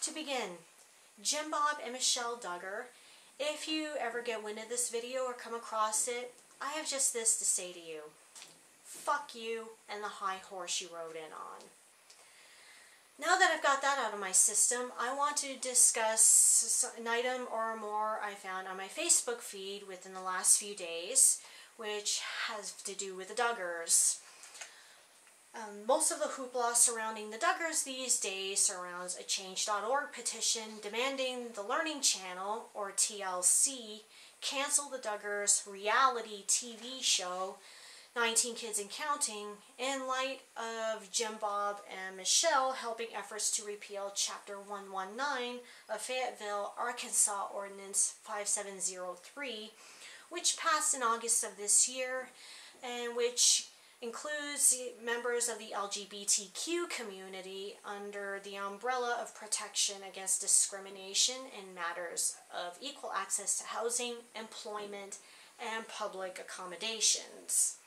To begin, Jim Bob and Michelle Duggar, if you ever get wind of this video or come across it, I have just this to say to you. Fuck you and the high horse you rode in on. Now that I've got that out of my system, I want to discuss an item or more I found on my Facebook feed within the last few days, which has to do with the Duggars. Most of the hoopla surrounding the Duggars these days surrounds a Change.org petition demanding the Learning Channel, or TLC, cancel the Duggars reality TV show 19 Kids and Counting in light of Jim Bob and Michelle helping efforts to repeal Chapter 119 of Fayetteville, Arkansas Ordinance 5703, which passed in August of this year and which includes members of the LGBTQ community under the umbrella of protection against discrimination in matters of equal access to housing, employment, and public accommodations.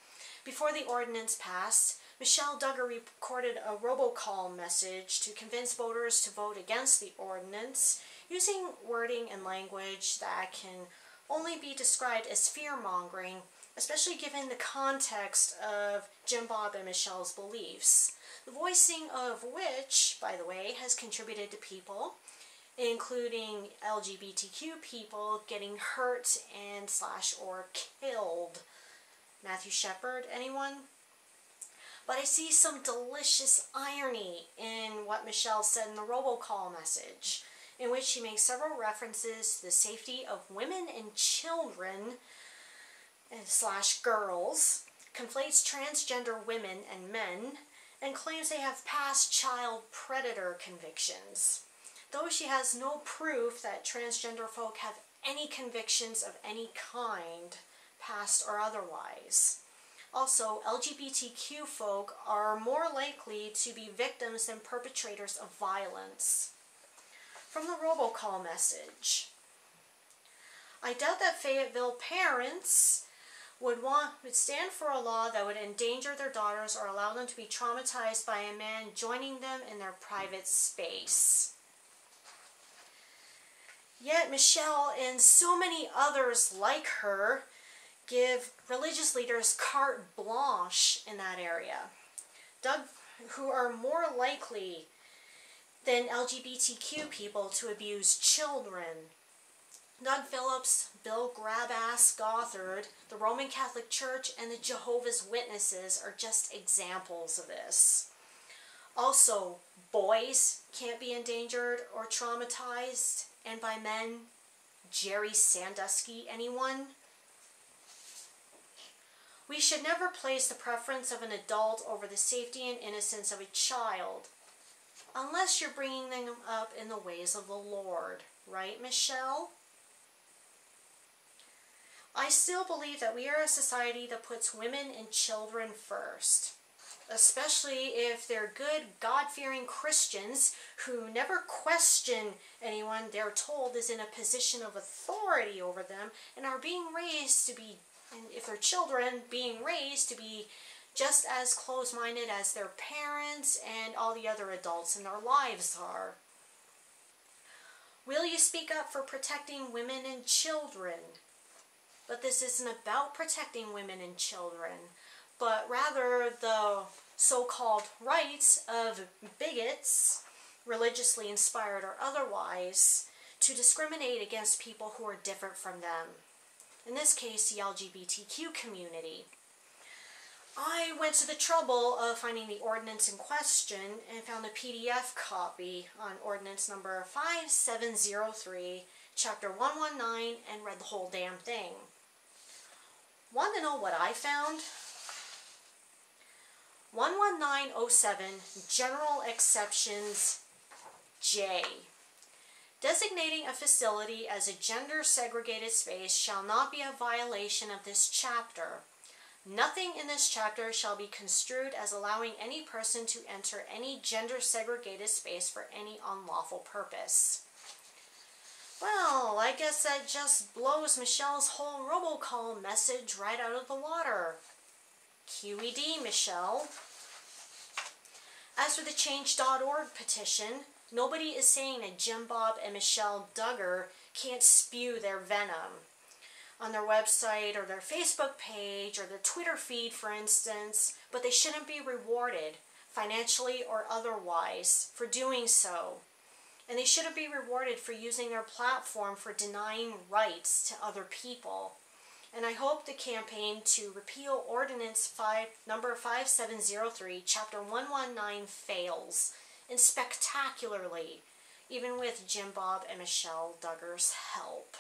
Before the ordinance passed, Michelle Duggar recorded a robocall message to convince voters to vote against the ordinance using wording and language that can only be described as fear-mongering, especially given the context of Jim Bob and Michelle's beliefs, the voicing of which, by the way, has contributed to people, including LGBTQ people, getting hurt and or killed. Matthew Shepard, anyone? But I see some delicious irony in what Michelle said in the robocall message, in which she makes several references to the safety of women and children / girls, conflates transgender women and men, and claims they have past child predator convictions, though she has no proof that transgender folk have any convictions of any kind, past or otherwise. Also, LGBTQ folk are more likely to be victims than perpetrators of violence. From the robocall message, I doubt that Fayetteville parents would stand for a law that would endanger their daughters or allow them to be traumatized by a man joining them in their private space. Yet Michelle and so many others like her give religious leaders carte blanche in that area, who are more likely than LGBTQ people to abuse children. Doug Phillips, Bill Grabass Gothard, the Roman Catholic Church, and the Jehovah's Witnesses are just examples of this. Also, boys can't be endangered or traumatized, and by men, Jerry Sandusky, anyone? We should never place the preference of an adult over the safety and innocence of a child, unless you're bringing them up in the ways of the Lord. Right, Michelle? I still believe that we are a society that puts women and children first, especially if they're good, God-fearing Christians who never question anyone they're told is in a position of authority over them and are being raised to be, and if they're children, being raised to be just as close-minded as their parents and all the other adults in their lives are. Will you speak up for protecting women and children? But this isn't about protecting women and children, but rather the so-called rights of bigots, religiously inspired or otherwise, to discriminate against people who are different from them. In this case, the LGBTQ community. I went to the trouble of finding the ordinance in question and found a PDF copy on ordinance number 5703, chapter 119, and read the whole damn thing. Want to know what I found? 11907, General Exceptions J. Designating a facility as a gender-segregated space shall not be a violation of this chapter. Nothing in this chapter shall be construed as allowing any person to enter any gender-segregated space for any unlawful purpose. Well, I guess that just blows Michelle's whole robocall message right out of the water. QED, Michelle. As for the Change.org petition, Nobody is saying that Jim Bob and Michelle Duggar can't spew their venom on their website or their Facebook page or their Twitter feed, for instance, but they shouldn't be rewarded financially or otherwise for doing so. And they shouldn't be rewarded for using their platform for denying rights to other people. And I hope the campaign to repeal Ordinance number 5703, Chapter 119 fails, and spectacularly, even with Jim Bob and Michelle Duggar's help.